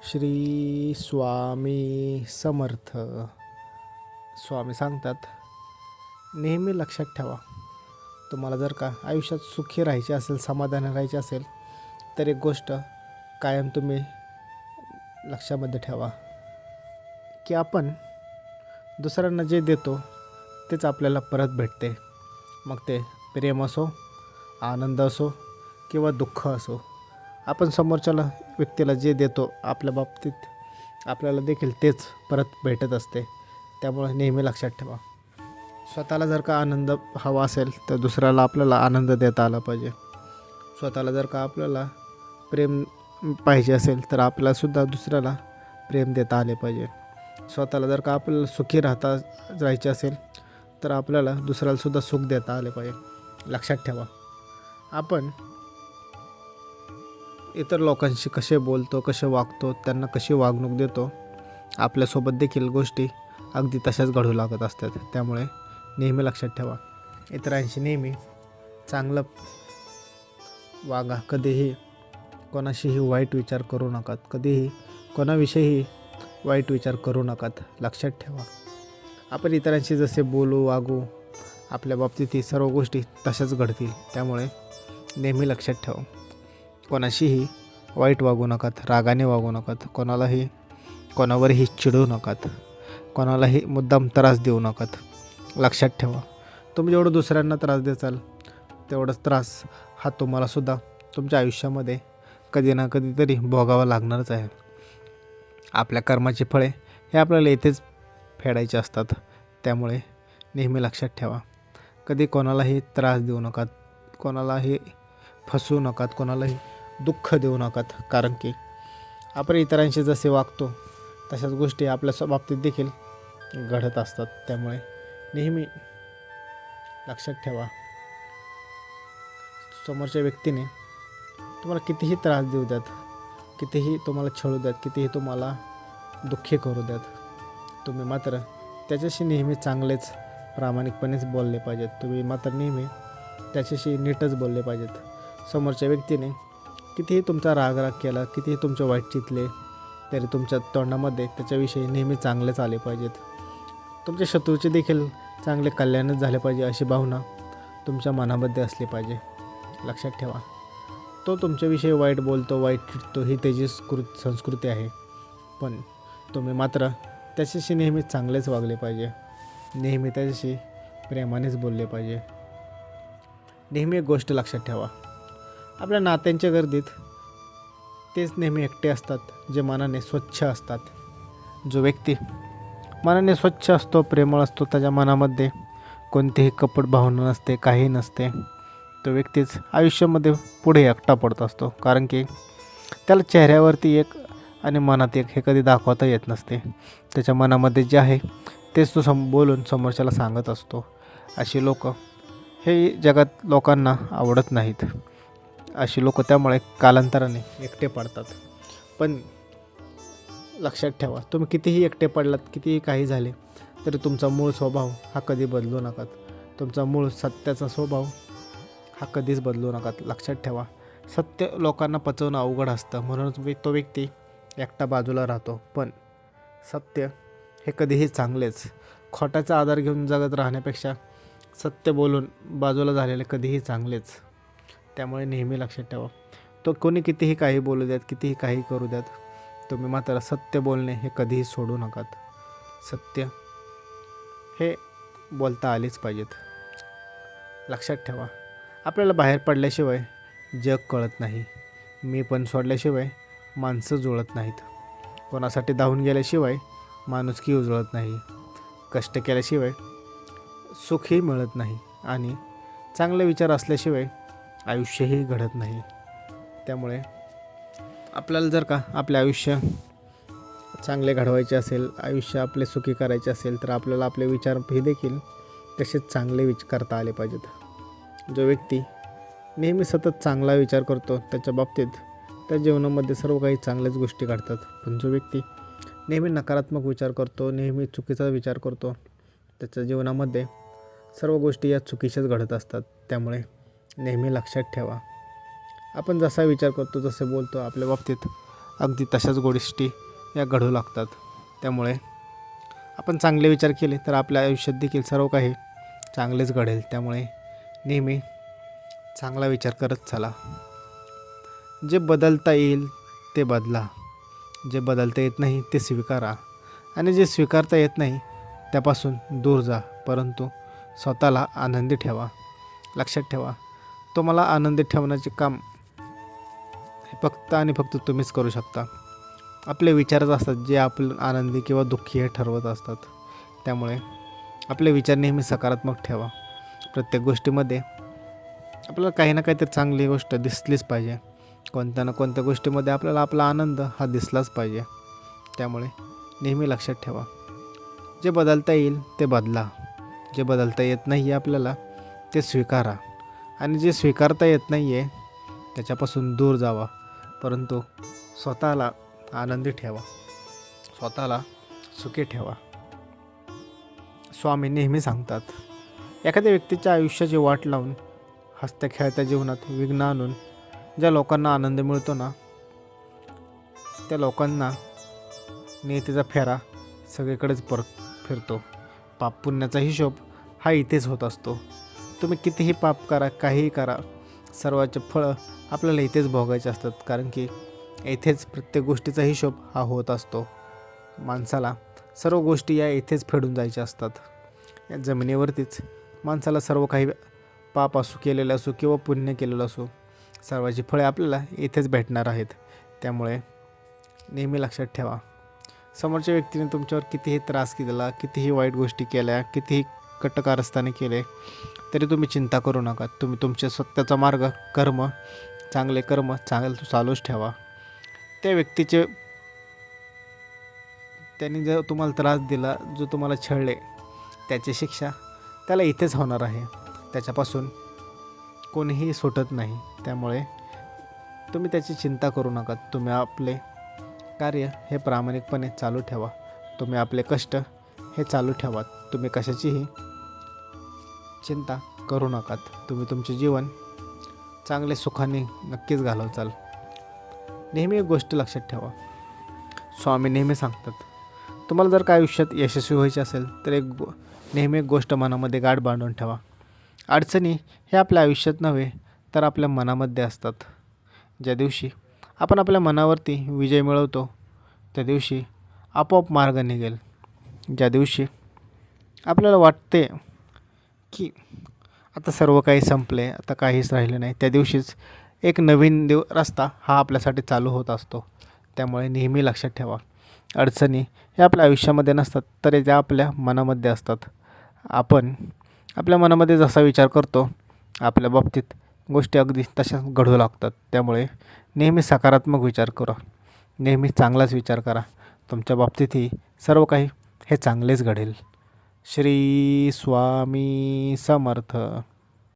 श्री स्वामी समर्थ. स्वामी सांगतात, नेहमी लक्षात ठेवा, तुम्हाला जर का आयुष्यात सुखी राहायचे असेल, समाधानी राहायचे असेल, तर एक गोष्ट कायम तुम्ही लक्षामध्ये ठेवा की आपण दुसऱ्यांना जे देतो तेच आपल्याला परत भेटते. मग ते प्रेम असो, आनंद असो किंवा दुःख असो. आपण समोरच्याला व्यक्तीला जे देतो आपल्या बाबतीत आपल्याला देखील तेच परत भेटत असते. त्यामुळे नेहमी लक्षात ठेवा, स्वतःला जर का आनंद हवा असेल तर दुसऱ्याला आपल्याला आनंद देता आला पाहिजे. स्वतःला जर का आपल्याला प्रेम पाहिजे असेल तर आपल्यालासुद्धा दुसऱ्याला प्रेम देता आले पाहिजे. स्वतःला जर का आपल्याला सुखी राहायचे असेल तर आपल्याला दुसऱ्यालासुद्धा सुख देता आले पाहिजे. लक्षात ठेवा, आपण इतर लोकांशी कसे बोलतो, कसे वागतो, त्यांना कशी वागणूक देतो, आपल्यासोबत देखील गोष्टी अगदी तशाच घडू लागत असतात. त्यामुळे नेहमी लक्षात ठेवा, इतरांशी नेहमी चांगलं वागा. कधीही कोणाशीही वाईट विचार करू नका. कधीही कोणाविषयीही वाईट विचार करू नका. लक्षात ठेवा, आपण इतरांशी जसे बोलू, वागू, आपल्या बाबतीत ही सर्व गोष्टी तशाच घडतील. त्यामुळे नेहमी लक्षात ठेवा, कोणाशीही वाईट वागू नकात, रागाने वागू नकात, कोणावरही चिडू नकात, कोणालाही मुद्दाम त्रास देऊ नकात. लक्षात ठेवा, तुम्ही जेवढं दुसऱ्यांना त्रास द्याल तेवढाच त्रास हा तुम्हालासुद्धा तुमच्या आयुष्यामध्ये कधी ना कधीतरी भोगावं लागणारच आहे. आपल्या कर्माची फळे हे आपल्याला इथेच फेडायचे असतात. त्यामुळे नेहमी लक्षात ठेवा, कधी कोणालाही त्रास देऊ नका, कोणालाही फसवू नका, कोणालाही दुःख देऊ नका. कारण की आपण इतरांशी जसे वागतो तशाच गोष्टी आपल्या बाबतीत देखील घडत असतात. त्यामुळे नेहमी लक्षात ठेवा, समोरच्या व्यक्तीने तुम्हाला कितीही त्रास देऊ द्यात, कितीही तुम्हाला छळू द्यात, कितीही तुम्हाला दुःखी करू द्यात, तुम्ही मात्र त्याच्याशी नेहमी चांगलेच प्रामाणिकपणेच बोलले पाहिजेत. तुम्ही मात्र नेहमी त्याच्याशी नीटच बोलले पाहिजेत. समोरच्या व्यक्तीने कितीही तुमचा राग केला, कितीही तुमचे वाईट चितले, तरी तुमच्या तोंडामध्ये त्याच्याविषयी नेहमी चांगलेच आले पाहिजेत. तुमच्या शत्रूचे देखील चांगले कल्याणच झाले पाहिजे अशी भावना तुमच्या मनामध्ये असली पाहिजे. लक्षात ठेवा, तो तुमच्याविषयी वाईट बोलतो, वाईट चिडतो, ही त्याची संस्कृती आहे. पण तुम्ही मात्र त्याच्याशी नेहमी चांगलेच वागले पाहिजे. नेहमी त्याच्याशी प्रेमानेच बोलले पाहिजे. नेहमी एक गोष्ट लक्षात ठेवा, आपल्या नात्यांच्या गर्दीत तेच नेहमी एकटे असतात जे मनाने स्वच्छ असतात. जो व्यक्ती मनाने स्वच्छ असतो, प्रेमळ असतो, त्याच्या मनामध्ये कोणतीही कपट भावना नसते, काही नसते, तो व्यक्तीच आयुष्यामध्ये पुढे एकटा पडत असतो. कारण की त्याला चेहऱ्यावरती एक आणि मनात एक हे कधी दाखवता येत नसते. त्याच्या मनामध्ये जे आहे तेच तो बोलून समोरच्याला सांगत असतो. अशी लोक हे जगात लोकांना आवडत नाहीत. अशी लोक त्यामुळे कालांतराने एकटे पडतात. पण लक्षात ठेवा, तुम्ही कितीही एकटे पडलात, कितीही काही झाले, तरी तुमचा मूळ स्वभाव हा कधी बदलू नका. तुमचा मूळ सत्याचा स्वभाव हा कधीच बदलू नका. लक्षात ठेवा, सत्य लोकांना पचवणं अवघड असतं, म्हणून तो व्यक्ती एकटा बाजूला राहतो. पण सत्य हे कधीही चांगलेच. खोट्याचा आधार घेऊन जगत राहण्यापेक्षा सत्य बोलून बाजूला झालेले कधीही चांगलेच. त्यामुळे नेहमी लक्षात ठेवा, तो कोणी कितीही काही बोलू द्यात, कितीही काही करू द्यात, तुम्ही मात्र सत्य बोलणे हे कधीही सोडू नकात. सत्य हे बोलता आलेच पाहिजेत. लक्षात ठेवा, आपल्याला बाहेर पडल्याशिवाय जग कळत नाही. मी पण सोडल्याशिवाय माणसं जुळत नाहीत. कोणासाठी धावून गेल्याशिवाय माणुसकी उजळत नाही. कष्ट केल्याशिवाय सुखही मिळत नाही आणि चांगले विचार असल्याशिवाय आयुष्यही घडत नाही. त्यामुळे आपल्याला जर का आपले आयुष्य चांगले घडवायचे असेल, आयुष्य आपले सुखी करायचे असेल, तर आपल्याला आपले विचार हे देखील तसेच चांगले करता आले पाहिजेत. जो व्यक्ती नेहमी सतत चांगला विचार करतो त्याच्या बाबतीत त्या जीवनामध्ये सर्व काही चांगल्याच गोष्टी घडतात. पण जो व्यक्ती नेहमी नकारात्मक विचार करतो, नेहमी चुकीचा विचार करतो, त्याच्या जीवनामध्ये सर्व गोष्टी या चुकीच्याच घडत असतात. त्यामुळे नेहमी लक्षात ठेवा, आपण जसा विचार करतो, जसे बोलतो, आपल्या बाबतीत अगदी तशाच गोष्टी या घडू लागतात. त्यामुळे आपण चांगले विचार केले तर आपल्या आयुष्यात देखील सर्व काही चांगलेच घडेल. त्यामुळे नेहमी चांगला विचार करत चला. जे बदलता येईल ते बदला, जे बदलता येत नाही ते स्वीकारा, आणि जे स्वीकारता येत नाही त्यापासून दूर जा, परंतु स्वतःला आनंदी ठेवा. लक्षात ठेवा, तुम्हाला आनंदी ठेवण्याचे काम हे फक्त आणि फक्त तुम्हीच करू शकता. आपले विचारच असतात जे आपलं आनंदी किंवा दुःखी हे ठरवत असतात. त्यामुळे आपले विचार नेहमी सकारात्मक ठेवा. प्रत्येक गोष्टीमध्ये आपल्याला काही ना काहीतरी चांगली गोष्ट दिसलीच पाहिजे. कोणत्या ना कोणत्या गोष्टीमध्ये आपल्याला आपला आनंद हा दिसलाच पाहिजे. त्यामुळे नेहमी लक्षात ठेवा, जे बदलता येईल ते बदला, जे बदलता येत नाही आहे आपल्याला ते स्वीकारा, आणि जे स्वीकारता येत नाही आहे त्याच्यापासून दूर जावा, परंतु स्वतःला आनंदी ठेवा, स्वतःला सुखी ठेवा. स्वामी नेहमी सांगतात, एखाद्या व्यक्तीच्या आयुष्याची वाट लावून हसत्या खेळत्या जीवनात विघ्न आणून ज्या लोकांना आनंद मिळतो ना, त्या लोकांना नियतीचा फेरा सगळीकडेच फिरतो. पाप पुण्याचा हिशोब हा इथेच होत असतो. तुम्ही कितीही पाप करा, काहीही करा, सर्वाचे फळं आपल्याला इथेच भोगायचे असतात. कारण की इथेच प्रत्येक गोष्टीचा हिशोब हा होत असतो. माणसाला सर्व गोष्टी या इथेच फेडून जायच्या असतात. या जमिनीवरतीच माणसाला सर्व काही पाप असो केलेलं असो किंवा पुण्य केलेलं असो, सर्वाची फळे आपल्याला इथेच भेटणार आहेत. त्यामुळे नेहमी लक्षात ठेवा, समोरच्या व्यक्तीने तुमच्यावर कितीही त्रास केलेला, कितीही वाईट गोष्टी केल्या, कितीही कटकारस्थाने केले, तरी तुम्ही चिंता करू नका. तुम्ही तुमचे सत्याचा मार्ग चांगले कर्म चालूच ठेवा. त्या व्यक्तीचे त्यांनी जर तुम्हाला त्रास दिला, जो तुम्हाला छळले, त्याची शिक्षा त्याला इथेच होणार आहे. त्याच्यापासून कोणीही सुटत नाही. त्यामुळे तुम्ही त्याची चिंता करू नका. तुम्ही आपले कार्य हे प्रामाणिकपणे चालू ठेवा. तुम्ही आपले कष्ट हे चालू ठेवा. तुम्ही कशाचीही चिंता करू नका. तुम्ही तुमचे जीवन चांगले सुखाने नक्कीच घालवचाल. नेहमी एक गोष्ट लक्षात ठेवा, स्वामी नेहमी सांगतात, तुम्हाला जर काय आयुष्यात यशस्वी व्हायचे असेल तर नेहमी एक गोष्ट मनामध्ये गाठ बांधून ठेवा. अडचणी हे आपल्या आयुष्यात नव्हे तर आपल्या मनामध्ये असतात. ज्या दिवशी आपण आपल्या मनावरती विजय मिळवतो त्या दिवशी आपोआप मार्ग निघेल. ज्या दिवशी आपल्याला वाटते की आता सर्व काही संपले, आता काहीच राहिलं नाही, त्या दिवशीच एक नवीन रस्ता हा आपल्यासाठी चालू होत असतो. त्यामुळे नेहमी लक्षात ठेवा, अडचणी हे आपल्या आयुष्यामध्ये नसतात तर त्या आपल्या मनामध्ये असतात. आपण आपल्या मनामध्ये जसा विचार करतो आपल्या बाबतीत गोष्टी अगदी तशाच घडू लागतात. त्यामुळे नेहमी सकारात्मक विचार करा, नेहमी चांगलाच विचार करा. तुमच्या बाबतीतही सर्व काही हे चांगलेच घडेल. श्री स्वामी समर्थ.